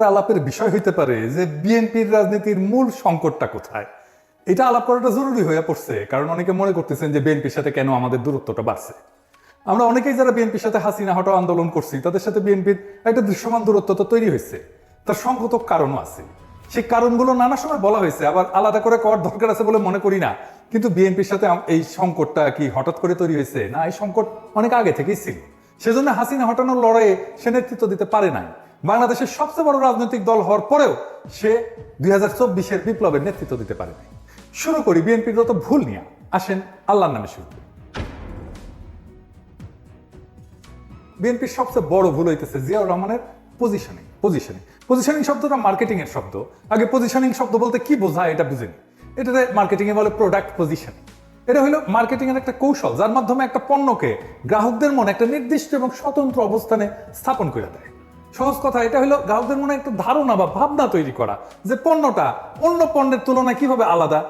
আলাপের বিষয় হইতে পারে যে বিএনপির রাজনীতির মূল সংকটটা কোথায়। এটা আলাপ করাটা জরুরি হয়ে পড়ছে, কারণ অনেকে মনে করতেছেন যে বিএনপির সাথে কেন আমাদের দূরত্বটা বাড়ছে। আমরা অনেকেই যারা বিএনপির সাথে হাসিনা হটাও আন্দোলন করছি, তাদের সাথে বিএনপির একটা দৃশ্যমান দূরত্ব তো তৈরি হয়েছে। তার সংগত কারণও আছে, সেই কারণগুলো নানা সময় বলা হয়েছে, আবার আলাদা করে করার দরকার আছে বলে মনে করি না। কিন্তু বিএনপির সাথে এই সংকটটা কি হঠাৎ করে তৈরি হয়েছে? না, এই সংকট অনেক আগে থেকেই ছিল। সেজন্য হাসিনা হটানোর লড়াইয়ে সে নেতৃত্ব দিতে পারে নাই। বাংলাদেশের সবচেয়ে বড় রাজনৈতিক দল হওয়ার পরেও সে 2024-এর বিপ্লবের নেতৃত্ব দিতে পারে নাই। শুরু করি বিএনপির যত ভুল নিয়ে। আসেন আল্লাহর নামে শুরু করি। বিএনপির সবচেয়ে বড় ভুল হইতেছে জিয়াউর রহমানের পজিশনিং শব্দটা মার্কেটিং এর শব্দ। আগে পজিশনিং শব্দ বলতে কি বোঝায় এটা বুঝেনি। এটাতে মার্কেটিং এ বলে প্রোডাক্ট পজিশনিং। এটা হলো মার্কেটিং এর একটা কৌশল, যার মাধ্যমে একটা পণ্যকে গ্রাহকদের মনে একটা নির্দিষ্ট এবং স্বতন্ত্র অবস্থানে স্থাপন করে দেয়। সহজ কথা, এটা হলো গ্রাহকদের মনে একটা ধারণা বা ভাবনা তৈরি করা যে পণ্যটা অন্য পণ্যের তুলনায় কিভাবে আলাদা,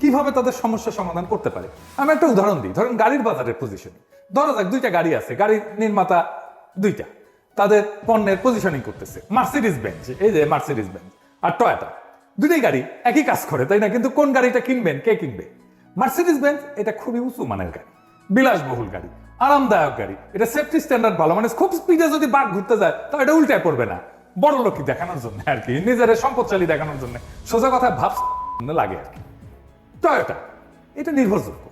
কিভাবে তাদের সমস্যা সমাধান করতে পারে। আমি একটা উদাহরণ দিই, ধরেন গাড়ির বাজারের পজিশনিং। ধরা যাক দুইটা গাড়ি আছে, গাড়ির নির্মাতা দুইটা, তাদের পণ্যের পজিশনিং করতেছে। মার্সিডিজ বেঞ্জ, এই যে মার্সিডিজ বেঞ্জ আর টয়োটা, দুইটাই গাড়ি একই কাজ করে, তাই না? কিন্তু কোন গাড়িটা কিনবেন, কে কিনবে? মার্সিডিজ বেঞ্জ এটা খুবই উঁচু মানের গাড়ি, বিলাসবহুল গাড়ি, আরামদায়ক গাড়ি, এটা সেফটি স্ট্যান্ডার্ড ভালো, মানে খুব স্পিডে যদি বাঘ ঘুরতে যায় তাহলে এটা উল্টায় পড়বে না। বড় লোকই দেখানোর জন্য আর কি, নিজের সম্পদশালী দেখানোর জন্য, সোজা কথা ভাব লাগে আর কি। টয়োটা এটা নির্ভরযোগ্য,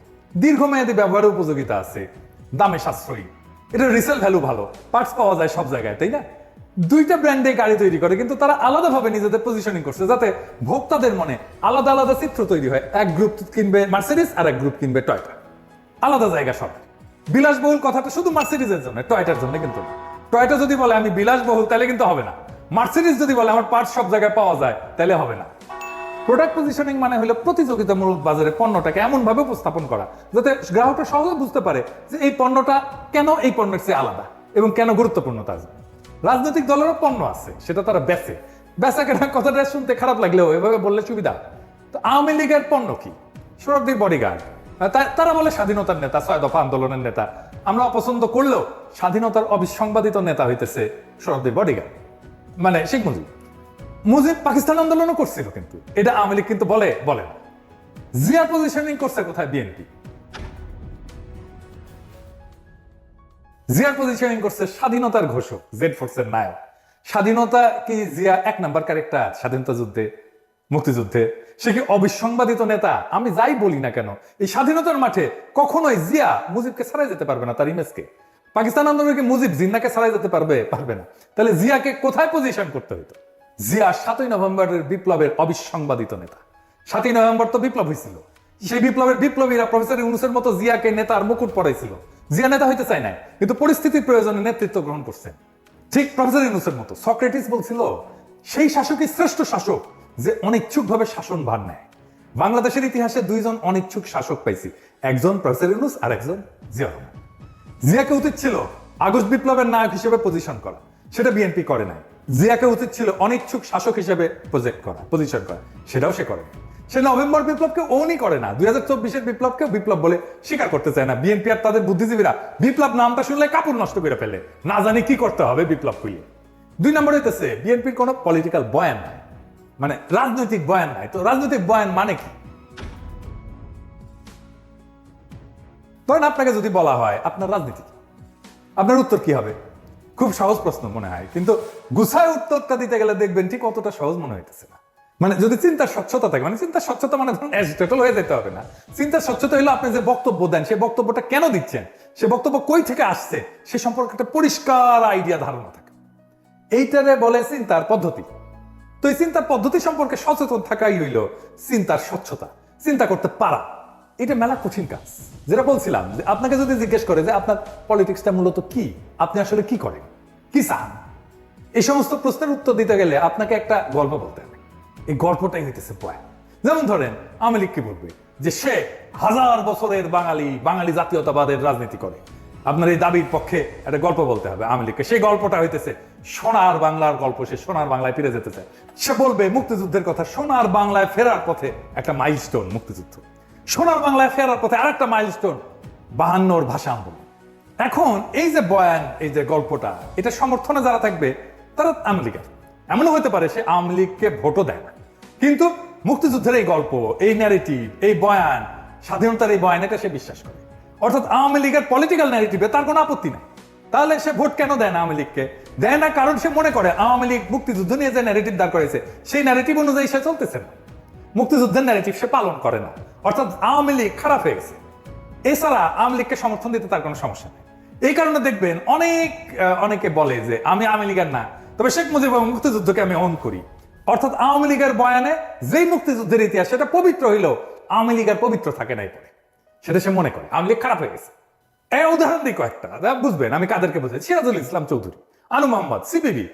দীর্ঘমেয়াদী ব্যবহারের উপযোগিতা আছে, দামে সাশ্রয়ী, এটা রিসেল ভ্যালু ভালো, পার্টস পাওয়া যায় সব জায়গায়, তাই না? দুইটা ব্র্যান্ডে গাড়ি তৈরি করে, কিন্তু তারা আলাদাভাবে নিজেদের পজিশনিং করছে যাতে ভোক্তাদের মনে আলাদা আলাদা চিত্র তৈরি হয়। এক গ্রুপ কিনবে মার্সিডিজ আর এক গ্রুপ কিনবে টয়োটা, আলাদা জায়গা সব। বিলাসবহুল কথাটা শুধু মার্সিডিজের জন্য, টয়োটার জন্য কিন্তু না। টয়োটা যদি বলে আমি বিলাসবহুল তাহলে কিন্তু হবে না। মার্সিডিজ যদি বলে আমার পার্টস সব জায়গায় পাওয়া যায় তাহলে হবে না। প্রোডাক্ট পজিশনিং মানে হলো প্রতিযোগিতামূলক বাজারে পণ্যটাকে এমন ভাবে উপস্থাপন করা যাতে গ্রাহকরা সহজে বুঝতে পারে যে এই পণ্যটা কেন এই পণ্যের চেয়ে আলাদা এবং কেন গুরুত্বপূর্ণ তার জন্য। রাজনৈতিক দলেরও পণ্য আছে, সেটা তারা বেচে। বেচা কেনা কথাটা শুনতে খারাপ লাগলেও এভাবে বললে সুবিধা। তো আওয়ামী লীগের পণ্য কি? সোহরাওয়ার্দীর বডিগার্ড। তারা বলে স্বাধীনতার নেতা, ৬ দফা আন্দোলনের নেতা। আমরা অপছন্দ করলেও স্বাধীনতার অবিসংবাদিত নেতা হইতেছে সোহরাওয়ার্দীর বডিগার্ড, মানে শেখ মুজিব পাকিস্তান আন্দোলনও করছিল, কিন্তু এটা আওয়ামী লীগ কিন্তু বলে না। জিয়া পজিশনিং করছে কোথায়? বিএনপি। জিয়ার পজিশনিং করছে স্বাধীনতার ঘোষক, জেড ফোর্সের নায়ক। স্বাধীনতা কি জিয়া এক নাম্বার ক্যারেক্টার স্বাধীনতা যুদ্ধে, মুক্তিযুদ্ধে? সে কি অবিসংবাদিত নেতা? আমি যাই বলি না কেন, এই স্বাধীনতার মাঠে কখনোই জিয়া মুজিবকে ছাড়াই যেতে পারবে না, তার ইমেজকে। পাকিস্তান আন্দোলনে কি মুজিব জিন্নাকে ছাড়াই যেতে পারবে না। তাহলে জিয়াকে কোথায় পজিশন করতে হইতো? জিয়া ৭ই নভেম্বরের বিপ্লবের অবিসংবাদিত নেতা। ৭ই নভেম্বর তো বিপ্লব হয়েছিল, সেই বিপ্লবের বিপ্লবীরা প্রফেসর ইউনূসের মতো জিয়াকে নেতার মুকুট পরাইছিল। জিয়া নেতা হইতে চায় নাই, কিন্তু পরিস্থিতির প্রয়োজনে নেতৃত্ব গ্রহণ করছেন, ঠিক প্রফেসর ইউনূসের মতো। সক্রেটিস বলছিল সেই শাসকই শ্রেষ্ঠ শাসক যে অনিচ্ছুক ভাবে শাসন ভার নেয়। বাংলাদেশের ইতিহাসে দুইজন অনিচ্ছুক শাসক পাইছি, একজন প্রফেসর ইউনূস আর একজন জিয়া রহমান। জিয়াকে উচিত ছিল আগস্ট বিপ্লবের নায়ক হিসেবে পজিশন করা, সেটা বিএনপি করে নাই। জিয়াকে উচিত ছিল অনিচ্ছুক শাসক হিসেবে পজিশন করা, সেটাও সে করে। সে নভেম্বর বিপ্লবকে ওনই করে না, 2024-এর বিপ্লবকে বিপ্লব বলে স্বীকার করতে চায় না। বিএনপি আর তাদের বুদ্ধিজীবীরা বিপ্লব নামটা শুনলে কাপড় নষ্ট করে ফেলে, না জানি কি করতে হবে বিপ্লব কইলে। 2 নম্বর হইতেছে বিএনপির কোনো পলিটিক্যাল বয়ান নাই, মানে রাজনৈতিক বয়ান নাই। তো রাজনৈতিক বয়ান মানে কি? ধরেন আপনাকে যদি বলা হয় আপনার রাজনীতি কি, আপনার উত্তর কি হবে? খুব সহজ প্রশ্ন মনে হয়, কিন্তু গুছায় উত্তরটা দিতে গেলে দেখবেন ঠিক অতটা সহজ মনে হইতেছে না। মানে যদি চিন্তার স্বচ্ছতা থাকে, মানে চিন্তার স্বচ্ছতা মানে ধরুন অ্যাজিটেটল হয়ে যেতে হবে না। চিন্তার স্বচ্ছতা হলো আপনি যে বক্তব্য দেন, সে বক্তব্যটা কেন দিচ্ছেন, সে বক্তব্য কই থেকে আসছে, সে সম্পর্কে একটা পরিষ্কার আইডিয়া, ধারণা থাকে। এইটারে বলে চিন্তার পদ্ধতি। তো এই চিন্তার পদ্ধতি সম্পর্কে সচেতন থাকাই হইল চিন্তার স্বচ্ছতা, চিন্তা করতে পারা। এটা মেলা কঠিন কাজ। যেটা বলছিলাম যে আপনাকে যদি জিজ্ঞেস করে যে আপনার পলিটিক্সটা মূলত কি, আপনি আসলে কি করেন, কি চান, এই সমস্ত প্রশ্নের উত্তর দিতে গেলে আপনাকে একটা গল্প বলতে হবে। এই গল্পটাই হইতেছে বয়ান। যেমন ধরেন আওয়ামী লীগ কি বলবে যে সে 1000 বছরের বাঙালি জাতীয়তাবাদের রাজনীতি করে। আপনার এই দাবির পক্ষে একটা গল্প বলতে হবে আওয়ামী লীগকে। সেই গল্পটা হইতেছে সোনার বাংলার গল্প, সে সোনার বাংলায় ফিরে যেতে চায়। সে বলবে মুক্তিযুদ্ধের কথা, সোনার বাংলায় ফেরার পথে একটা মাইলস্টোন মুক্তিযুদ্ধ, সোনার বাংলায় ফেরার পথে আরেকটা মাইলস্টোন 52-র ভাষা আন্দোলন। এখন এই যে বয়ান, এই যে গল্পটা, এটা সমর্থনে যারা থাকবে তারা আওয়ামী লীগের, এমনও হতে পারে সে আওয়ামী লীগকে ভোটও দেয় না, কিন্তু মুক্তিযুদ্ধের এই গল্প, এই ন্যারেটিভ, এই বয়ান, স্বাধীনতার এই বয়ান, এটা সে বিশ্বাস করে। অর্থাৎ আওয়ামী লীগের পলিটিক্যাল ন্যারেটিভে তার কোনো আপত্তি নাই। তাহলে সে ভোট কেন দেয় না আওয়ামী লীগকে? দেয় না কারণ সে মনে করে আওয়ামী লীগ মুক্তিযুদ্ধ নিয়ে যে ন্যারেটিভ দাঁড় করেছে সেই ন্যারেটিভ অনুযায়ী সে চলতেছে না, মুক্তিযুদ্ধের ন্যারেটিভ সে পালন করে না। অর্থাৎ আওয়ামী লীগ খারাপ হয়ে গেছে। এছাড়া আওয়ামী লীগকে সমর্থন দিতে তার কোনো সমস্যা নেই। এই কারণে দেখবেন অনেকে বলে যে আমি আওয়ামী লীগের না, তবে শেখ মুজিব এবং মুক্তিযুদ্ধকে আমি অন করি। অর্থাৎ আওয়ামী লীগের বয়ানে যেই মুক্তিযুদ্ধের ইতিহাস সেটা পবিত্র হইলেও আওয়ামী লীগ আর পবিত্র থাকে নাই পরে, সেটা সে মনে করে আওয়ামী লীগ খারাপ হয়ে গেছে। এই উদাহরণ দিই কয়েকটা, বুঝবেন আমি কাদেরকে বুঝাই। সিরাজুল ইসলাম চৌধুরী, আনু মোহাম্মদ, সিপিবি,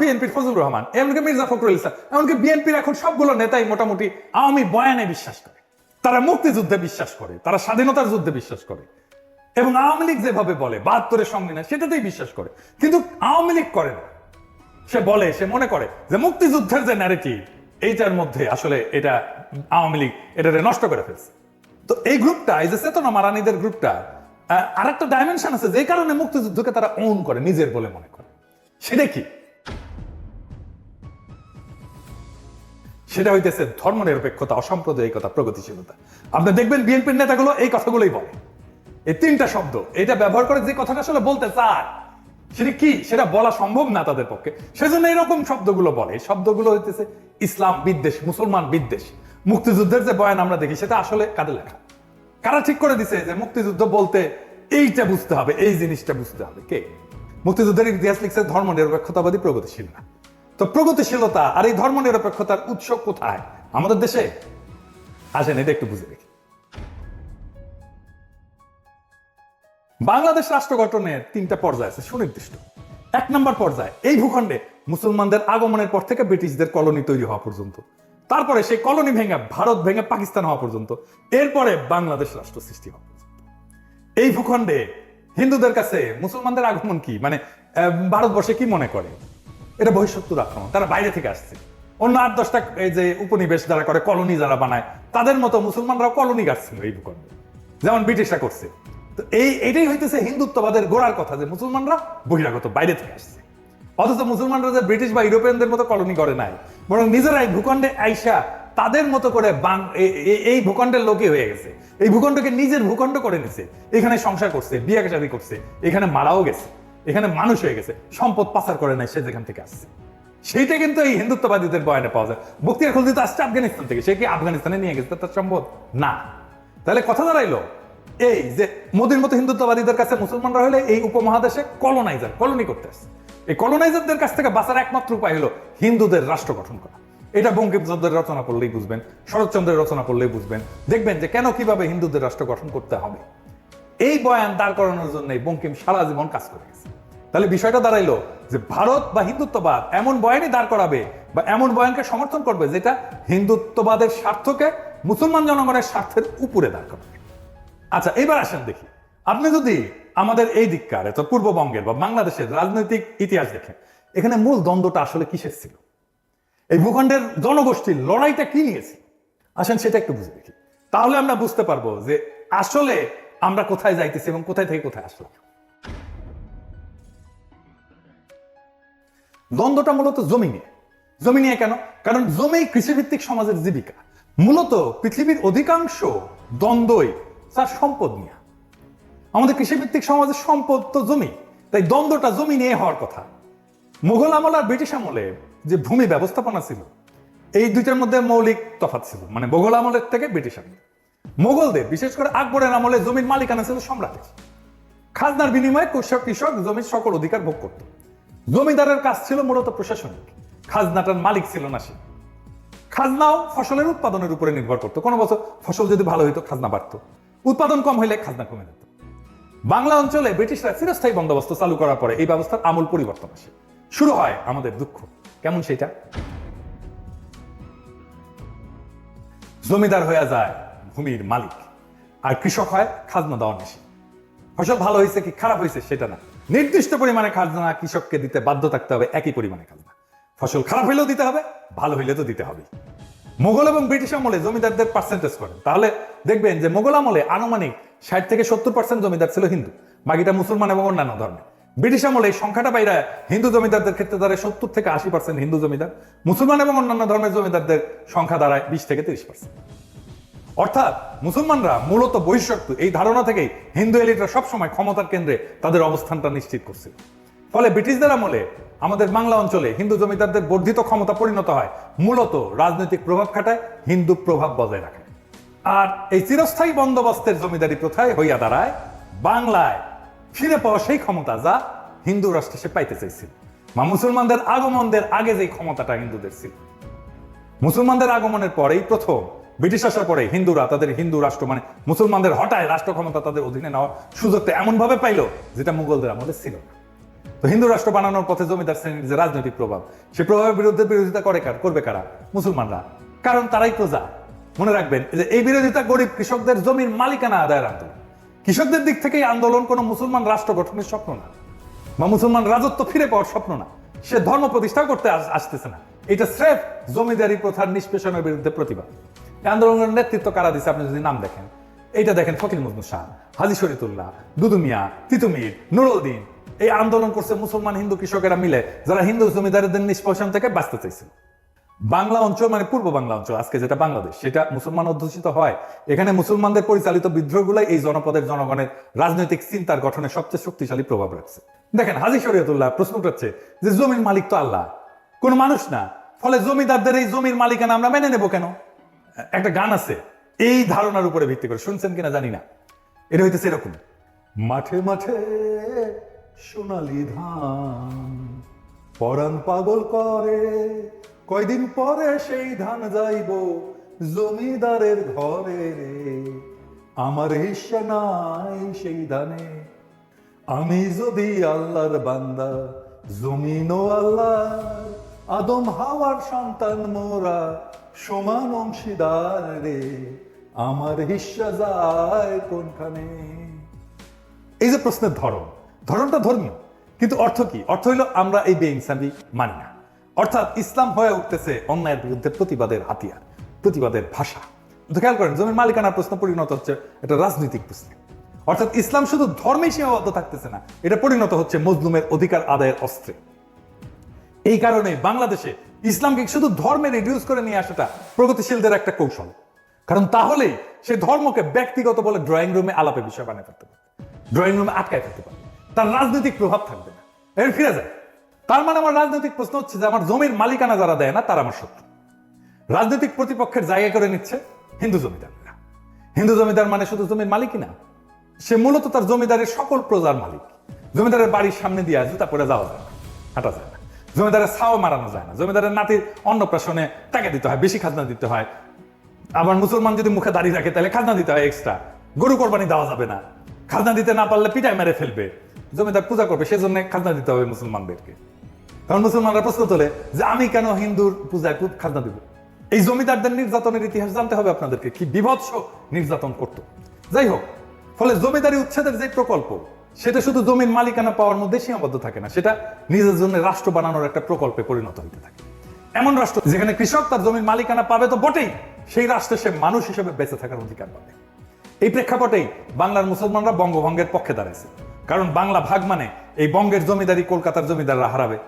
বিএনপির ফজলুর রহমান, এমনকি মির্জা ফখরুল ইসলাম, এমনকি বিএনপির এখন সবগুলো নেতাই মোটামুটি আওয়ামী বয়ানে বিশ্বাস করে। তারা মুক্তিযুদ্ধে বিশ্বাস করে, তারা স্বাধীনতার যুদ্ধে বিশ্বাস করে, এবং আওয়ামী লীগ যেভাবে বলে 72-এর সংবিধান সেটাতেই বিশ্বাস করে। কিন্তু আওয়ামী লীগ করে না। সে মনে করে যে মুক্তিযুদ্ধের যে ন্যারেটিভ এইটার মধ্যে আসলে এটা আওয়ামী লীগ এটাকে নষ্ট করে ফেলছে। তো এই গ্রুপটা, এই যে চেতনা মারানিদের গ্রুপটা, আর একটা ডাইমেনশন আছে যে কারণে মুক্তিযুদ্ধকে তারা ওন করে, নিজের বলে মনে করে। সেটা কি? সেটা হইতেছে ধর্মনিরপেক্ষতা, অসাম্প্রদায়িকতা, প্রগতিশীলতা। আপনি দেখবেন বিএনপির নেতাগুলো এই কথাগুলোই বলে, এই তিনটা শব্দ এটা ব্যবহার করে যে কথাটা আসলে বলতে চায় সেটা কি সেটা বলা সম্ভব না তাদের পক্ষে, সেজন্য এরকম শব্দগুলো বলে। এই শব্দগুলো হইতেছে ইসলাম বিদ্বেষ, মুসলমান বিদ্বেষ। মুক্তিযুদ্ধের যে বয়ান আমরা দেখি সেটা আসলে কাদের লেখা? কারা ঠিক করে দিছে যে মুক্তিযুদ্ধ বলতে এইটা বুঝতে হবে, এই জিনিসটা বুঝতে হবে? কে? মুক্তিযুদ্ধের ইতিহাস লিখছে ধর্মনিরপেক্ষতাবাদী প্রগতিশীল না। তো প্রগতিশীলতা আর এই ধর্মনিরপেক্ষতার উৎস কোথায় আমাদের দেশে? আসেন এটা একটু বুঝে দেখি। বাংলাদেশ রাষ্ট্র গঠনের 3টা পর্যায় আছে সুনির্দিষ্ট। 1 নম্বর পর্যায় এই ভূখণ্ডে মুসলমানদের আগমনের পর থেকে ব্রিটিশদের কলোনি তৈরি হওয়া পর্যন্ত, তারপরে সেই কলোনি ভেঙে ভারত ভেঙে পাকিস্তান হওয়া পর্যন্ত, এরপরে বাংলাদেশ রাষ্ট্র সৃষ্টি হওয়া পর্যন্ত। এই ভূখণ্ডে হিন্দুদের কাছে মুসলমানদের আগমন কি, মানে ভারতবর্ষে কি মনে করে এটা বহিঃশত্রুর আক্রমণ, তারা বাইরে থেকে আসছে। অন্য 8-10টা এই যে উপনিবেশ যারা করে, কলোনি যারা বানায়, তাদের মতো মুসলমানরাও কলোনি গাড়ছিল এই ভূখণ্ডে, যেমন ব্রিটিশরা করছে। তো এইটাই হইতেছে হিন্দুত্ববাদের গোড়ার কথা, যে মুসলমানরা বহিরাগত, বাইরে থেকে আসছে। অথচ মুসলমানরা যে ব্রিটিশ বা ইউরোপিয়ানদের মতো কলোনি করে নাই, বরং নিজেরাই ভূখণ্ডে আইসা তাদের মতো করে এই ভূখণ্ডের লোকই হয়ে গেছে, এই ভূখণ্ডকে নিজের ভূখণ্ড করে নিছে, এখানে সংসার করছে, বিয়ে শাদী করছে, এখানে মারাও গেছে, এখানে মানুষ হয়ে গেছে, সম্পদ পাচার করে নাই সে যেখান থেকে আসছে। সেইটা কিন্তু এই হিন্দুত্ববাদীদের বয়ানে পাওয়া যায়। বক্তিয়ার খলজি তো আসছে আফগানিস্তান থেকে, সে কি আফগানিস্তানে নিয়ে গেছে তার সম্পদ? না। তাহলে কথা দাঁড়াইলো এই যে মোদির মতো হিন্দুত্ববাদীদের কাছে মুসলমানরা হলে এই উপমহাদেশে কলোনাইজার, কলোনি করতে আসছে। এই কলোনাইজারদের কাছ থেকে বাঁচার একমাত্র উপায় হলো হিন্দুদের রাষ্ট্র গঠন করা। এটা বঙ্কিমচন্দ্রের রচনা পড়লেই বুঝবেন, শরৎচন্দ্রের রচনা পড়লেই বুঝবেন, দেখবেন যে কেন কিভাবে হিন্দুদের রাষ্ট্র গঠন করতে হবে। এই বয়ান দাঁড় করানোর জন্য বঙ্কিম সারা জীবন কাজ করে গেছে। তাহলে বিষয়টা দাঁড়াইলো যে ভারত বা হিন্দুত্ববাদ এমন বয়ানই দাঁড় করাবে বা এমন বয়ানকে সমর্থন করবে যেটা হিন্দুত্ববাদের স্বার্থকে মুসলমান জনগণের স্বার্থের উপরে দাঁড় করাবে। আচ্ছা, এবার আসেন দেখি, আপনি যদি আমাদের এই দিককার পূর্ববঙ্গের বা বাংলাদেশের রাজনৈতিক ইতিহাস দেখেন, এখানে মূল দ্বন্দ্বটা আসলে কিসের ছিল? এই ভূখণ্ডের জনগোষ্ঠীর লড়াইটা কি নিয়েছে? আসেন সেটা একটু বুঝে দেখি, তাহলে আমরা বুঝতে পারবো যে আসলে আমরা কোথায় যাইতেছি এবং কোথায় থেকে কোথায় আসলাম। দ্বন্দ্বটা মূলত জমি নিয়ে। জমি নিয়ে কেন? কারণ জমি কৃষিভিত্তিক সমাজের জীবিকা। মূলত পৃথিবীর অধিকাংশ দ্বন্দ্বই তার সম্পদ নিয়ে। আমাদের কৃষিভিত্তিক সমাজের সম্পদ তো জমি, তাই দ্বন্দ্বটা জমি নিয়ে হওয়ার কথা। মুঘল আমল আর ব্রিটিশ আমলে যে ভূমি ব্যবস্থাপনা ছিল, এই দুইটার মধ্যে মৌলিক তফাৎ ছিল। মানে মুঘল আমলের থেকে ব্রিটিশ আমল, মোগলদের বিশেষ করে আকবরের আমলে জমির মালিকানা ছিল সম্রাটের। খাজনার বিনিময়ে কৃষক জমির সকল অধিকার ভোগ করত। জমিদারের কাজ ছিল মূলত প্রশাসনিক, খাজনাটার মালিক ছিল না সে। খাজনাও ফসলের উৎপাদনের উপরে নির্ভর করতো। কোনো বছর ফসল যদি ভালো হইতো খাজনা বাড়তো, উৎপাদন কম হইলে খাজনা কমে যেত। বাংলা অঞ্চলে ব্রিটিশরা চিরস্থায়ী বন্দোবস্ত চালু করার পরে এই ব্যবস্থার আমূল পরিবর্তন আসে। শুরু হয় আমাদের দুঃখ। কেমন সেটা? জমিদার হয়ে যায় ভূমির মালিক, আর কৃষক হয় খাজনা দেওয়ার মেশিন। ফসল ভালো হয়েছে কি খারাপ হয়েছে সেটা না, নির্দিষ্ট পরিমাণে খাজনা কৃষককে দিতে বাধ্য থাকতে হবে, একই পরিমাণে খাজনা। ফসল খারাপ হইলেও দিতে হবে, ভালো হইলে তো দিতে হবে। মোগল এবং ব্রিটিশ আমলে জমিদারদের পার্সেন্টেজ করেন, তাহলে দেখবেন যে মোগল আমলে আনুমানিক 60 থেকে 70% জমিদার ছিল হিন্দু, বাকিটা মুসলমান এবং অন্যান্য ধর্মে। ব্রিটিশ আমলে এই সংখ্যাটা বাইরে হিন্দু জমিদারদের ক্ষেত্রে দাঁড়ায় 70 থেকে 80% হিন্দু জমিদার, মুসলমান এবং অন্যান্য ধর্মের জমিদারদের সংখ্যা দাঁড়ায় 20 থেকে 30%। অর্থাৎ মুসলমানরা মূলত বহিঃশক্তি এই ধারণা থেকেই হিন্দু এলিটরা সবসময় ক্ষমতার কেন্দ্রে তাদের অবস্থানটা নিশ্চিত করছিল। ফলে ব্রিটিশদের আমলে আমাদের বাংলা অঞ্চলে হিন্দু জমিদারদের বর্ধিত ক্ষমতা পরিণত হয় মূলত রাজনৈতিক প্রভাব খাটায়, হিন্দু প্রভাব বজায় রাখে। আর এই চিরস্থায়ী বন্দোবস্তের জমিদারি প্রথায় হইয়া দাঁড়ায় বাংলায় ফিরে পাওয়া সেই ক্ষমতা যা হিন্দু রাষ্ট্রে সে পাইতে চাইছিল, বা মুসলমানদের আগমনের আগে যে ক্ষমতাটা হিন্দুদের ছিল। মুসলমানদের আগমনের পরেই প্রথম ব্রিটিশ আসার পরে হিন্দুরা তাদের হিন্দু রাষ্ট্র মানে মুসলমানদের হঠায় রাষ্ট্র ক্ষমতা তাদের অধীনে নেওয়ার সুযোগটা এমন ভাবে পাইল যেটা মুঘলদের আমলে ছিল না। তো হিন্দু রাষ্ট্র বানানোর পথে জমিদার শ্রেণীর যে রাজনৈতিক প্রভাব, সে প্রভাবের বিরুদ্ধে বিরোধিতা করবে কারা? মুসলমানরা, কারণ তারাই প্রজা। মনে রাখবেন যে এই বিরোধিতা গরিব কৃষকদের জমির মালিকানা আদায়ের আন্দোলন। কৃষকদের দিক থেকে এই আন্দোলন কোনো মুসলমান রাষ্ট্র গঠনের স্বপ্ন না, বা মুসলমান রাজত্ব ফিরে পাওয়ার স্বপ্ন না, সে ধর্ম প্রতিষ্ঠা করতে আসতেছে না। এটা স্রেফ জমিদারি প্রথার নিষ্পেষণের বিরুদ্ধে প্রতিবাদ। আন্দোলনের নেতৃত্ব কারা দিচ্ছে আপনি যদি নাম দেখেন, এইটা দেখেন ফকির মজনু শাহ, হাজী শরীয়তুল্লাহ, দুদু মিয়া, তিতুমির, নুরুদ্দিন। এই আন্দোলন করছে মুসলমান হিন্দু কৃষকেরা মিলে, যারা হিন্দু জমিদারদের নিষ্পেষণ থেকে বাঁচতে চাইছিল। বাংলা অঞ্চল মানে পূর্ব বাংলা অঞ্চল আজকে যেটা বাংলাদেশ, সেটা মুসলমান অধ্যুষিত হয়। এখানে মুসলমানদের পরিচালিত বিদ্রোহগুলাই এই জনপদের জনগণের রাজনৈতিক চিন্তার গঠনে সবচেয়ে শক্তিশালী প্রভাব রাখছে। দেখেন হাজী শরীয়তুল্লাহ প্রশ্ন করছে যে জমির মালিক তো আল্লাহ, কোন মানুষ না, ফলে জমিদারদের এই জমির মালিকানা আমরা মেনে নেব কেন? একটা গান আছে এই ধারণার উপরে ভিত্তি করে, শুনছেন কিনা জানি না। এটা হইতেছে এরকম: মাঠে মাঠে সোনালি ধান, পরাণ পাগল করে, কয়দিন পরে সেই ধান যাইব জমিদারের ঘরে রে, আমার হিস্সা নাই সেই ধানে, আমি যদি আল্লাহর বান্দা, জমিন ও আল্লাহ, আদম হাওয়ার সন্তান মোরা, সমান অংশীদার রে, আমার হিস্সা যায় কোনখানে। এই যে প্রশ্নের ধরনটা ধর্মীয়, কিন্তু অর্থ কি? অর্থ হইল আমরা এই বেইনসাফি মানি না। অর্থাৎ ইসলাম হয়ে উঠতেছে অন্যায়ের বিরুদ্ধে প্রতিবাদের হাতিয়ার, প্রতিবাদের ভাষা। খেয়াল করেন, জমির মালিকানার প্রশ্ন পরিণত হচ্ছে একটা রাজনৈতিক প্রশ্নে। অর্থাৎ ইসলাম শুধু ধর্মে সীমাবদ্ধ থাকতেছে না, এটা পরিণত হচ্ছে মজলুমের অধিকার আদায়ের অস্ত্রে। এই কারণে বাংলাদেশে ইসলামকে শুধু ধর্মে রিডিউস করে নিয়ে আসাটা প্রগতিশীলদের একটা কৌশল। কারণ তাহলেই সে ধর্মকে ব্যক্তিগত বলে ড্রয়িং রুমে আলাপে বিষয় বানিয়ে ফেলতে পারে, ড্রয়িং রুমে আটকায় ফেলতে পারে, তার রাজনৈতিক প্রভাব থাকবে না। এর ফিরে যায়। তার মানে আমার রাজনৈতিক প্রশ্ন হচ্ছে যে আমার জমির মালিকানা যারা দেয় না তারা আমার শত্রু। রাজনৈতিক প্রতিপক্ষের জায়গা করে নিচ্ছে হিন্দু জমিদাররা। হিন্দু জমিদার মানে শুধু জমির মালিকই না, সে মূলত তার জমিদারের সকল প্রজার মালিক। জমিদারের বাড়ির সামনে দিয়ে জুতা পরে যাওয়া যায় না, হাঁটা যায় না। জমিদারের ছাও মারানো যায় না। জমিদারের নাতির অন্নপ্রাশনে টাকা দিতে হয়, বেশি খাজনা দিতে হয়। আবার মুসলমান যদি মুখে দাঁড়িয়ে রাখে তাহলে খাজনা দিতে হয় এক্সট্রা। গরু কোরবানি দেওয়া যাবে না, খাজনা দিতে না পারলে পিটায় মেরে ফেলবে। জমিদার পূজা করবে, সেজন্য খাজনা দিতে হবে মুসলমানদেরকে। কারণ মুসলমানরা প্রশ্ন তোলে যে আমি কেন হিন্দুর পূজায় খাজনা দিব? এই জমিদারদের নির্যাতনের ইতিহাস জানতে হবে আপনাদেরকে, কি বিভৎস নির্যাতন করতো। যাই হোক, ফলে জমিদারি উচ্ছেদের যে প্রকল্প, সেটা শুধু জমির মালিকানা পাওয়ার মধ্যে সীমাবদ্ধ থাকে না, সেটা নিজের জন্য রাষ্ট্র বানানোর একটা প্রকল্পে পরিণত হতে থাকে। এমন রাষ্ট্র যেখানে কৃষক তার জমির মালিকানা পাবে তো বটেই, সেই রাষ্ট্রে সে মানুষ হিসেবে বেঁচে থাকার অধিকার পাবে। এই প্রেক্ষাপটেই বাংলার মুসলমানরা বঙ্গভঙ্গের পক্ষে দাঁড়াইছে। কারণ বাংলা ভাগ মানে এই বঙ্গের জমিদারি কলকাতার জমিদাররা হারাবে,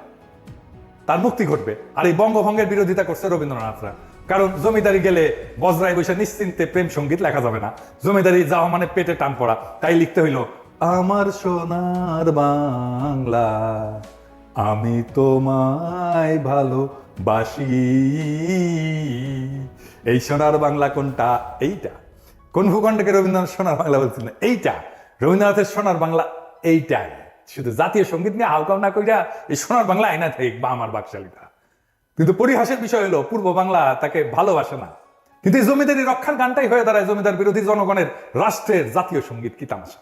তার মুক্তি ঘটবে। আর এই বঙ্গভঙ্গের বিরোধিতা করছে রবীন্দ্রনাথরা। কারণ জমিদারি গেলে বজরায় বসে নিশ্চিন্তে প্রেম সঙ্গীত লেখা যাবে না, জমিদারি যাওয়া মানে পেটে টান পড়া। তাই লিখতে হইল আমার সোনার বাংলা, আমি তোমায় ভালোবাসি। এই সোনার বাংলা কোনটা? এইটা। কোন ভূখণ্ডকে রবীন্দ্রনাথ সোনার বাংলা বলছিলেন? এইটা। রবীন্দ্রনাথের সোনার বাংলা এইটাই। শুধু জাতীয় সঙ্গীত নিয়ে হাউকাও না কইরা এই সোনার বাংলা আইনা থেকে বা আমার বাকশালীটা। কিন্তু পরিহাসের বিষয় হলো পূর্ব বাংলা তাকে ভালোবাসে না। কিন্তু এই জমিদারি রক্ষার গানটাই হয়ে দাঁড়ায় জমিদার বিরোধী জনগণের রাষ্ট্রের জাতীয় সঙ্গীত। কি তামাশা!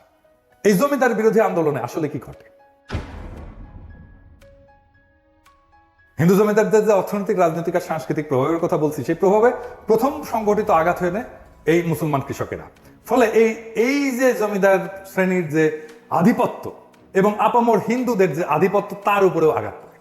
এই জমিদার বিরোধী আন্দোলনে আসলে কি ঘটে? হিন্দু জমিদারদের যে অর্থনৈতিক, রাজনৈতিক আর সাংস্কৃতিক প্রভাবের কথা বলছি, সেই প্রভাবে প্রথম সংগঠিত আঘাত হয়ে নেয় এই মুসলমান কৃষকেরা। ফলে এই যে জমিদার শ্রেণীর যে আধিপত্য এবং আপামর হিন্দুদের যে আধিপত্য, তার উপরেও আঘাত পড়ে।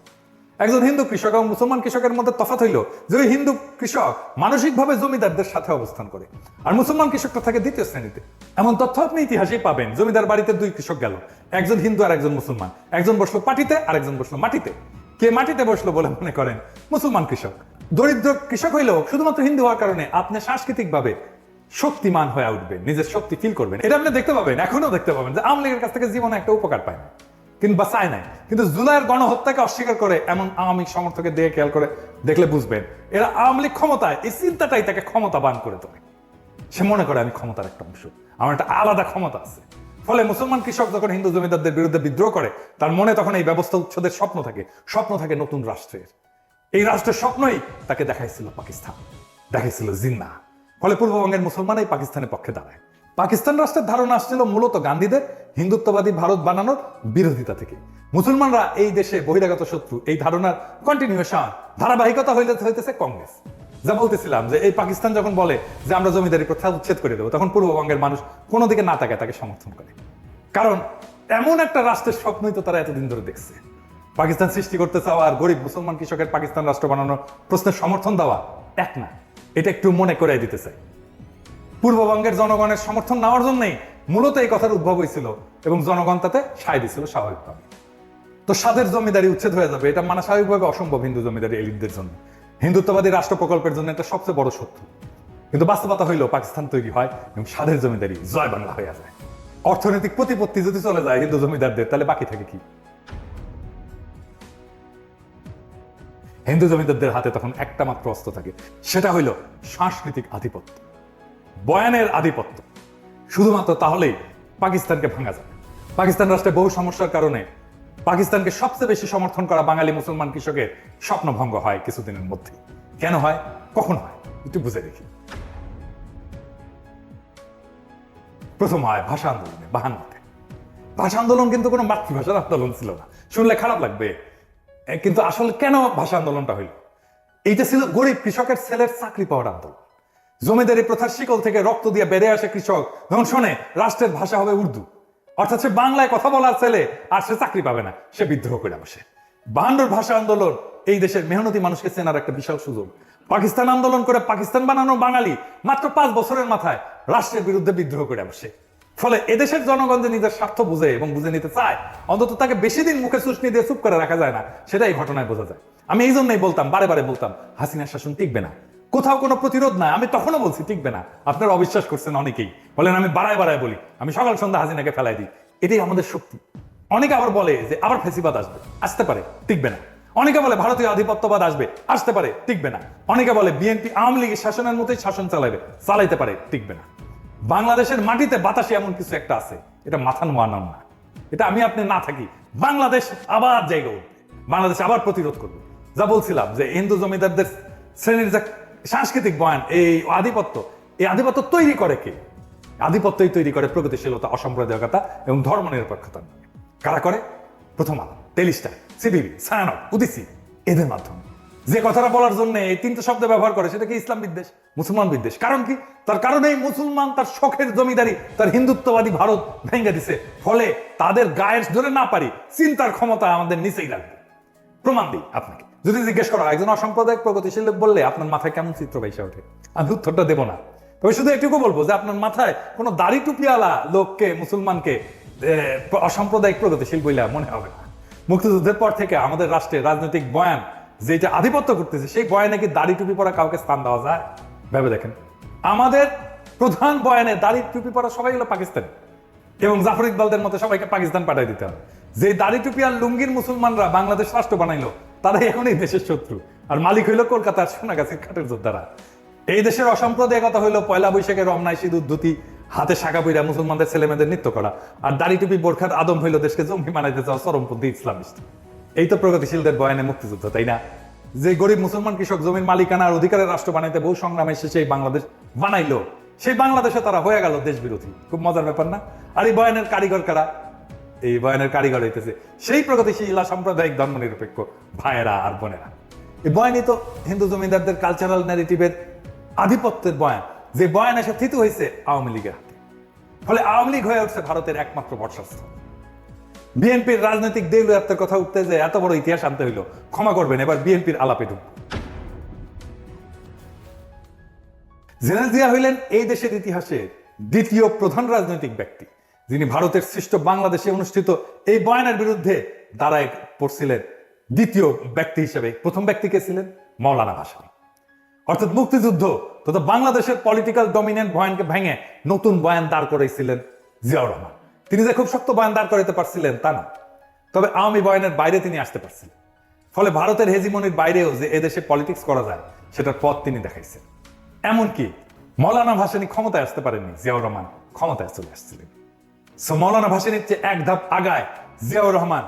একজন হিন্দু কৃষক এবং মুসলমান কৃষকের মধ্যে তফাৎ হইল যে ওই হিন্দু কৃষক মানসিকভাবে জমিদারদের সাথে অবস্থান করে, আর মুসলমান কৃষকটা থাকে দ্বিতীয় শ্রেণীতে। এমন তথ্য আপনি ইতিহাসেই পাবেন। জমিদার বাড়িতে দুই কৃষক গেল, একজন হিন্দু আর একজন মুসলমান, একজন বসলো পাটিতে আর একজন বসলো মাটিতে। কে মাটিতে বসলো বলে মনে করেন? মুসলমান কৃষক। দরিদ্র কৃষক হইলেও শুধুমাত্র হিন্দু হওয়ার কারণে আপনি সাংস্কৃতিকভাবে শক্তিমান হয়ে উঠবেন, নিজের শক্তি ফিল করবেন। এটা আপনি দেখতে পাবেন, এখনো দেখতে পাবেন যে আওয়ামী লীগের কাছ থেকে জীবনে একটা উপকার পায় না কিংবা চায় নাই, কিন্তু জুলাইয়ের গণহত্যাকে অস্বীকার করে এমন আওয়ামী সমর্থকের দিকে খেয়াল করে দেখলে বুঝবেন এরা আওয়ামী লীগ ক্ষমতায়, এই চিন্তাটাই তাকে ক্ষমতাবান করে তোলে। সে মনে করে আমি ক্ষমতার একটা অংশ, আমার একটা আলাদা ক্ষমতা আছে। ফলে মুসলমান কৃষক যখন হিন্দু জমিদারদের বিরুদ্ধে বিদ্রোহ করে, তার মনে তখন এই ব্যবস্থা উচ্ছেদের স্বপ্ন থাকে নতুন রাষ্ট্রের। এই রাষ্ট্রের স্বপ্নই তাকে দেখাইছিল পাকিস্তান, দেখাইছিল জিন্নাহ। ফলে পূর্ববঙ্গের মুসলমান এই পাকিস্তানের পক্ষে দাঁড়ায়। পাকিস্তান রাষ্ট্রের ধারণা আসছিল মূলত গান্ধীদের হিন্দুত্ববাদী ভারত বানানোর বিরোধিতা থেকে। মুসলমানরা এই দেশে বহিরাগত শত্রু, এই ধারণার কন্টিনিউশন, ধারাবাহিকতা হইতেছে কংগ্রেস। যা বলতেছিলাম যে এই পাকিস্তান যখন বলে যে আমরা জমিদারি প্রথা উচ্ছেদ করে দেবো, তখন পূর্ববঙ্গের মানুষ কোনো দিকে না তাকায় তাকে সমর্থন করে। কারণ এমন একটা রাষ্ট্রের স্বপ্নই তো তারা এতদিন ধরে দেখছে। পাকিস্তান সৃষ্টি করতে চাওয়া আর গরিব মুসলমান কৃষকের পাকিস্তান রাষ্ট্র বানানোর প্রশ্নের সমর্থন দেওয়া এক না, এটা একটু মনে করে দিতে চাই। পূর্ববঙ্গের জনগণের সমর্থন নেওয়ার জন্যই মূলত এই কথার উদ্ভব হয়েছিল এবং জনগণ তাতে সায় দিছিল স্বাভাবিকভাবে। তো স্বাদের জমিদারি উচ্ছেদ হয়ে যাবে, এটা মানা স্বাভাবিকভাবে অসম্ভব হিন্দু জমিদারি এলিটদের জন্য। হিন্দুত্ববাদী রাষ্ট্র প্রকল্পের জন্য এটা সবচেয়ে বড় শত্রু। কিন্তু বাস্তবতা হইল পাকিস্তান তৈরি হয় এবং স্বাদের জমিদারি জয় বাংলা হয়ে যায়। অর্থনৈতিক প্রতিপত্তি যদি চলে যায় হিন্দু জমিদারদের, তাহলে বাকি থাকে কি? হিন্দু জমিদারদের হাতে তখন একটা মাত্র অস্ত্র থাকে, সেটা হইল সাংস্কৃতিক আধিপত্য, বয়ানের আধিপত্য। শুধুমাত্র তাহলেই পাকিস্তানকে ভাঙা যাবে। পাকিস্তান রাষ্ট্রে বহু সমস্যার কারণে পাকিস্তানকে সবচেয়ে বেশি সমর্থন করা বাঙালি মুসলমান কৃষকের স্বপ্নভঙ্গ হয় কিছুদিনের মধ্যে। কেন হয়, কখন হয়, একটু বুঝে দেখি। প্রথম হয় ভাষা আন্দোলনে 52-তে। ভাষা আন্দোলন কিন্তু কোনো মাতৃভাষার আন্দোলন ছিল না, শুনলে খারাপ লাগবে, কিন্তু আসলে কেন ভাষা আন্দোলনটা হইল? এইটা ছিল গরিব কৃষকের ছেলের চাকরি পাওয়ার আন্দোলন। জমিদারি প্রথার শিকল থেকে রক্ত দিয়ে বেড়ে আসে কৃষক যখন শোনে রাষ্ট্রের ভাষা হবে উর্দু, অর্থাৎ সে বাংলায় কথা বলার ছেলে আর সে চাকরি পাবে না, সে বিদ্রোহ করে বসে। 52 ভাষা আন্দোলন এই দেশের মেহনতি মানুষকে চেনার একটা বিশাল সুযোগ। পাকিস্তান আন্দোলন করে পাকিস্তান বানানো বাঙালি মাত্র 5 বছরের মাথায় রাষ্ট্রের বিরুদ্ধে বিদ্রোহ করে বসে। ফলে এদেশের জনগণ যে নিজের স্বার্থ বুঝে এবং বুঝে নিতে চায়, অন্তত তাকে বেশি দিন মুখে চুষনি দিয়ে চুপ করে রাখা যায় না, সেটা এই ঘটনায় বোঝা যায়। আমি এই জন্যই বলতাম, বারে বারে বলতাম, হাসিনার শাসন টিকবে না, কোথাও কোনো প্রতিরোধ নাই। আমি তখনও বলছি টিকবে না, আপনারা অবিশ্বাস করছেন অনেকেই, বলেন আমি বাড়ায় বাড়ায় বলি, আমি সকাল সন্ধ্যা হাসিনাকে ফেলাই দিই। এটাই আমাদের শক্তি। অনেকে আবার বলে যে আবার ফেসিবাদ আসবে, আসতে পারে, টিকবে না। অনেকে বলে ভারতীয় আধিপত্যবাদ আসবে, আসতে পারে, টিকবে না। অনেকে বলে বিএনপি আওয়ামী লীগের শাসনের মতোই শাসন চালাবে, চালাইতে পারে, টিকবে না। বাংলাদেশের মাটিতে বাতাসে এমন কিছু একটা আছে, এটা মাথা নোয়া নাম না। এটা আমি আপনি না থাকি, বাংলাদেশ আবার জায়গা উঠবে, বাংলাদেশ আবার প্রতিরোধ করবে। যা বলছিলাম যে হিন্দু জমিদারদের শ্রেণীর যে সাংস্কৃতিক বয়ান, এই আধিপত্য তৈরি করে কে? আধিপত্যই তৈরি করে প্রগতিশীলতা, অসাম্প্রদায়িকতা এবং ধর্মনিরপেক্ষতা। কারা করে? প্রথম আলো, টেলিস্টার, সিবিবি, ছায়ানট, উদিসি, এদের মাধ্যমে। যে কথাটা বলার জন্য এই 3টে শব্দ ব্যবহার করে, সেটা কি ইসলাম বিদ্বেষ, মুসলমান বিদ্বেষ। কারণ কি? তার কারণে মুসলমান তার শখের জমিদারি, তার হিন্দুত্ববাদী ভারত ভেঙে দিছে। ফলে তাদের গায়ের ধরে না পারি, চিন্তার ক্ষমতা আমাদের নিচেই লাগবে। প্রমাণ দিই আপনাকে। যদি জিজ্ঞেস করা একজন অসাম্প্রদায়িক প্রগতিশীল লোক বললে আপনার মাথায় কেমন চিত্র বাইসা ওঠে, আমি উত্তরটা দেবো না। তবে শুধু এটুকু বলবো যে আপনার মাথায় কোনো দাড়ি টুপিওয়ালা লোককে, মুসলমানকে অসাম্প্রদায়িক প্রগতিশীল বইলা মনে হবে না। মুক্তিযুদ্ধের পর থেকে আমাদের রাষ্ট্রের রাজনৈতিক বয়ান যেটা আধিপত্য করতেছে, সেই বয়ানে কি দাড়ি টুপি পরা কাউকে স্থান দেওয়া যায়? ভেবে দেখেন, আমাদের প্রধান বয়ানে দাড়ি টুপি পরা সবাই হলো পাকিস্তানি, এবং জাফর ইকবালদের মতো সবাইকে পাকিস্তান পাঠিয়ে দিতে হবে। যে দাড়ি টুপি আর লুঙ্গির মুসলমানরা বাংলাদেশ রাষ্ট্র বানাইলো, তারাই এখন এই দেশের শত্রু, আর মালিক হইল কলকাতার সোনাগাছির খাটের যোদ্ধারা। এই দেশের অসাম্প্রদায়িকতা হইলো পয়লা বৈশাখে রমনায় সিঁদুর ধুতি, হাতে শাখা বইরা মুসলমানদের ছেলেমেয়েদের নৃত্য করা, আর দাড়ি টুপি বোরখার আদম হইলো দেশকে জঙ্গি বানাইতে চাওয়া চরমপন্থী ইসলামিস্ট। এই তো প্রগতিশীলদের বয়ানে মুক্তিযুদ্ধ, তাই না? যে গরিব মুসলমান কৃষক জমির মালিকানা আর অধিকারের রাষ্ট্র বানাইতে বহু সংগ্রামে শেষে এই বাংলাদেশ বানাইলো, সেই বাংলাদেশে তারা হয়ে গেল দেশ বিরোধী। খুব মজার ব্যাপার না? আর এই বয়ানের কারিগর কারা? এই বয়ানের কারিগর হইতেছে সেই প্রগতিশীল সাম্প্রদায়িক ধর্মনিরপেক্ষ ভাইয়েরা আর বোনেরা। এই বয়ানই তো হিন্দু জমিদারদের কালচারাল ন্যারেটিভের আধিপত্যের বয়ান, যে বয়ান এসে থিতু হয়েছে আওয়ামী লীগের হাতে। ফলে আওয়ামী লীগ হয়ে উঠছে ভারতের একমাত্র ভরসাস্থল। বিএনপির রাজনৈতিক দেউলিয়াত্বের কথা উঠতে যে এত বড় ইতিহাস আনতে হইলো, ক্ষমা করবেন, এবার বিএনপির আলাপে ঢুকব। জেনারেল জিয়া হইলেন এই দেশের ইতিহাসে দ্বিতীয় প্রধান রাজনৈতিক ব্যক্তি যিনি ভারতের সৃষ্ট বাংলাদেশে অনুষ্ঠিত এই বয়ানের বিরুদ্ধে দাঁড়ায় পড়ছিলেন। দ্বিতীয় ব্যক্তি হিসেবে প্রথম ব্যক্তি কে ছিলেন? মৌলানা ভাসানী। অর্থাৎ মুক্তিযুদ্ধ তথা বাংলাদেশের পলিটিক্যাল ডমিনেন্ট বয়ানকে ভেঙে নতুন বয়ান দাঁড় করাইছিলেন জিয়াউর রহমান। তিনি যে খুব শক্ত বয়ান দাঁড় করাইতে পারছিলেন তা না, তবে আওয়ামী বয়ানের বাইরে তিনি আসতে পারছিলেন। ফলে ভারতের হেজিমনির বাইরেও যে এদেশে পলিটিক্স করা যায় সেটার পথ তিনি দেখাইছেন। এমনকি মৌলানা ভাসানী ক্ষমতায় আসতে পারেননি, জিয়াউর রহমান ক্ষমতায় চলে আসছিলেন। সো মৌলানা ভাসানীর চেয়ে এক ধাপ আগায় জিয়াউর রহমান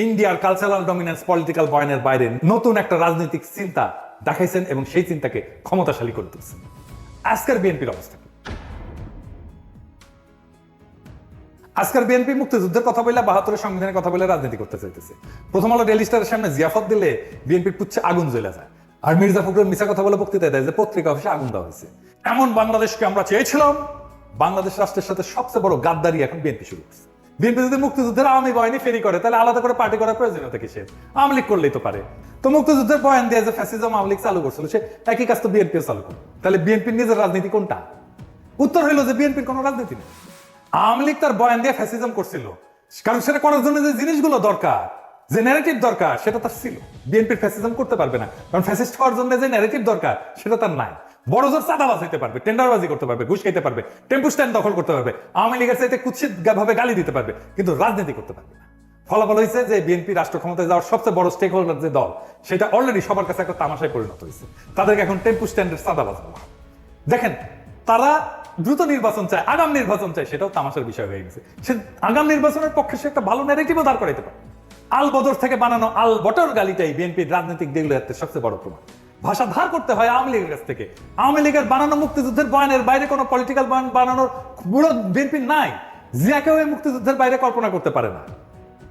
ইন্ডিয়ার কালচারাল ডমিনেন্স পলিটিক্যাল বয়ানের বাইরে নতুন একটা রাজনৈতিক চিন্তা দেখাইছেন এবং সেই চিন্তাকে ক্ষমতাশালী করে তুলছেন। আজকের বিএনপির অবস্থা কি? আজকের বিএনপি মুক্তিযুদ্ধের কথা বলে ৭২ সংবিধানের কথা বলে রাজনীতি করতে চাইতেছে। প্রথম আলো ডেইলি স্টারের সামনে জিয়াফত দিলে বিএনপির পুচ্ছে আগুন জ্বলে যায়, আর মির্জা ফখরুল মিছা কথা বলে বক্তৃতা দেয় যে পত্রিকা অফিসে আগুন দেওয়া হয়েছে। এমন বাংলাদেশকে আমরা চেয়েছিলাম। বাংলাদেশ রাষ্ট্রের সাথে সবচেয়ে বড় গাদ্দারি এখন বিএনপি শুরু করছে। বিএনপি যদি মুক্তিযুদ্ধের আওয়ামী বয়ানই ফেরি করে তাহলে আলাদা করে পার্টি করার প্রয়োজনীয়তা কিসের? আওয়ামী লীগ করলেই তো পারে। তো মুক্তিযুদ্ধের বয়ান দিয়ে যে ফ্যাসিজম আওয়ামী লীগ চালু করছিল সে একই কাজ তো বিএনপি চালু করবে। তাহলে বিএনপির নিজের রাজনীতি কোনটা? উত্তর হইল যে বিএনপির কোনো রাজনীতি নেই। আওয়ামী লীগ তার বয়ান দিয়ে ফ্যাসিজম করছিল, কারণ সেটা করার জন্য যে জিনিসগুলো দরকার, যে ন্যারেটিভ দরকার সেটা তার ছিল। বিএনপির ফ্যাসিজম করতে পারবে না, কারণ ফ্যাসিস্ট হওয়ার জন্য যে ন্যারেটিভ দরকার সেটা তার নাই। বড় জোর চাঁদাবাজ হইতে পারবে, টেন্ডারবাজি করতে পারবে, ঘুষ খাইতে পারবে, টেম্পু স্ট্যান্ড দখল করতে পারবে, আওয়ামী লীগের চাইতে কুৎসিত ভাবে গালি দিতে পারবে, কিন্তু রাজনীতি করতে পারবে না। ফলাফল হয়েছে যে বিএনপি রাষ্ট্র ক্ষমতায় যাওয়ার সবচেয়ে বড় স্টেক হোল্ডার যে দল, সেটা অলরেডি সবার কাছে একটা তামাশায় পরিণত হয়েছে। তাদেরকে এখন টেম্পু স্ট্যান্ডের চাঁদাবাজ বলা হয়। দেখেন, তারা দ্রুত নির্বাচন চায়, আগাম নির্বাচন চায়, সেটাও তামাশার বিষয় হয়ে গেছে। সে আগাম নির্বাচনের পক্ষে সে একটা ভালো ন্যারেটিভও দাঁড় করাইতে পারে। আল বদর থেকে বানানো আল বটর গালিটাই বিএনপির রাজনৈতিক দেউলিয়াত্বের সবচেয়ে বড় প্রমাণ। ভাষা ধার করতে হয় আওয়ামী লীগের কাছ থেকে। আওয়ামী লীগের বানানো মুক্তিযুদ্ধের বয়ানের বাইরে কোনো পলিটিক্যাল বয়ান বানানোর বুড়ো বিএনপি নাই। জিয়াকেও এই মুক্তিযুদ্ধের বাইরে কল্পনা করতে পারে না।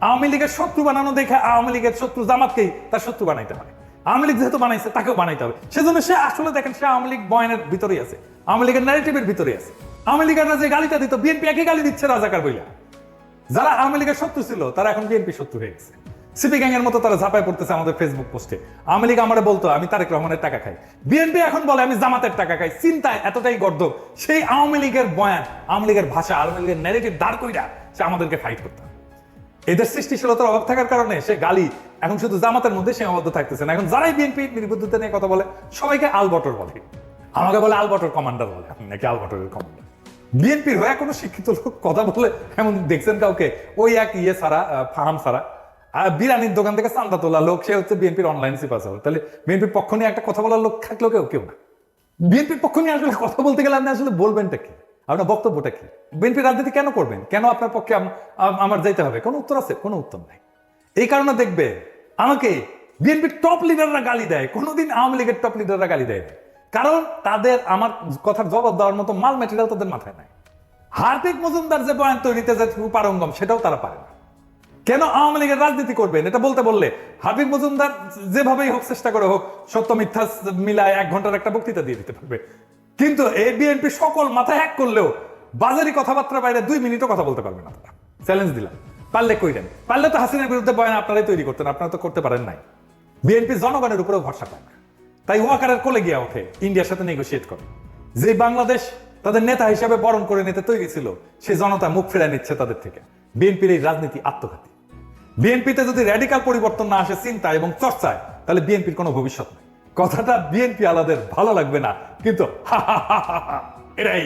আওয়ামী লীগের শত্রু বানানো দেখে আওয়ামী লীগের শত্রু জামাতকেই তার শত্রু বানাইতে হয়। আওয়ামী লীগ যেহেতু বানাইছে তাকেও বানাইতে হবে। সেজন্য সে আসলে দেখেন সে আওয়ামী লীগ বয়ানের ভিতরেই আছে, আওয়ামী লীগের ন্যারেটিভের ভিতরেই আছে। আওয়ামী লীগের যে গালিটা দিত বিএনপি একই গালি দিচ্ছে রাজাকার বইলা। যারা আওয়ামী লীগের শত্রু ছিল তারা এখন বিএনপি শত্রু হয়ে গেছে। সিপি গ্যাং এর মতো তারা ঝাঁপায় পড়তেছে আমাদের ফেসবুক পোস্টে। আওয়ামী লীগ আমারে বলতো আমি তারেক রহমানের টাকা খাই, বিএনপি এখন বলে আমি জামাতের টাকা খাই। চিন্তায় এতটাই গর্দব, সেই আওয়ামী লীগের বয়ান, আওয়ামী লীগের ভাষা, আওয়ামী লীগের ন্যারেটিভ দাঁড় কইরা সে আমাদেরকে ফাইট করতাম। এদের সৃষ্টিশীলতার অভাব থাকার কারণে সে গালি এখন শুধু জামাতের মধ্যে সীমাবদ্ধ থাকতেছে না। এখন যারাই বিএনপি নির্বুদ্ধিতা নিয়ে কথা বলে সবাইকে আলবটর বলে। আমাকে বলে আলবটর কমান্ডার বলে, আপনি নাকি আলবটরের কমান্ডার। বিএনপির হয়ে কোনো শিক্ষিত লোক কথা বলে এমন দেখছেন কাউকে? ওই এক ছাড়া, ফাহাম ছাড়া, বিরানির দোকান থেকে চান্দা তোলা লোক, সে হচ্ছে বিএনপির অনলাইন সিপাস। তাহলে বিএনপির পক্ষ নিয়ে একটা কথা বলার লোক থাকলেও কেউ না। বিএনপির পক্ষ নিয়ে আসলে কথা বলতে গেলে আপনি আসলে বলবেনটা কি? আপনার বক্তব্যটা কি? বিএনপির রাজনীতি কেন করবেন? কেন আপনার পক্ষে আমার যাইতে হবে? কোনো উত্তর আছে? কোনো উত্তর নাই। এই কারণে দেখবে আমাকে বিএনপির টপ লিডাররা গালি দেয়, কোনোদিন আওয়ামী লীগের টপ লিডাররা গালি দেয়, কারণ তাদের আমার কথার জবাব দেওয়ার মতো মাল ম্যাটেরিয়াল তাদের মাথায় নাই। হার্দিক মজুমদার যে বয়ান তৈরিতে যে পারঙ্গম সেটাও তারা পারে না। কেন আওয়ামী লীগের রাজনীতি করবেন এটা বলতে বললে হাবিব মজুমদার যেভাবেই হোক চেষ্টা করে হোক সত্য মিথ্যা মিলায় 1 ঘন্টার একটা বক্তৃতা দিয়ে দিতে পারবে, কিন্তু এই বিএনপি সকল মাথায় হ্যাক করলেও বাজারি কথাবার্তার বাইরে 2 মিনিটও কথা বলতে পারবে না। তারা চ্যালেঞ্জ দিলাম, পারলে কইরেন। পারলে তো হাসিনার বিরুদ্ধে বয়ান আপনারাই তৈরি করতেন, আপনারা তো করতে পারেন নাই। বিএনপি জনগণের উপরেও ভরসা পায় না, তাই ওয়াকারের কোলে গিয়া ওঠে, ইন্ডিয়ার সাথে নেগোসিয়েট করে। যে বাংলাদেশ তাদের নেতা হিসাবে বরণ করে নিতে তৈরি ছিল, সেই জনতা মুখ ফিরে নিচ্ছে তাদের থেকে। বিএনপির এই রাজনীতি আত্মঘাতী। বিএনপিতে যদি র্যাডিক্যাল পরিবর্তন না আসে চিন্তা এবং চর্চায়, তাহলে বিএনপির কোনো ভবিষ্যৎ নেই। কথাটা বিএনপি আলাদের ভালো লাগবে না, কিন্তু এরাই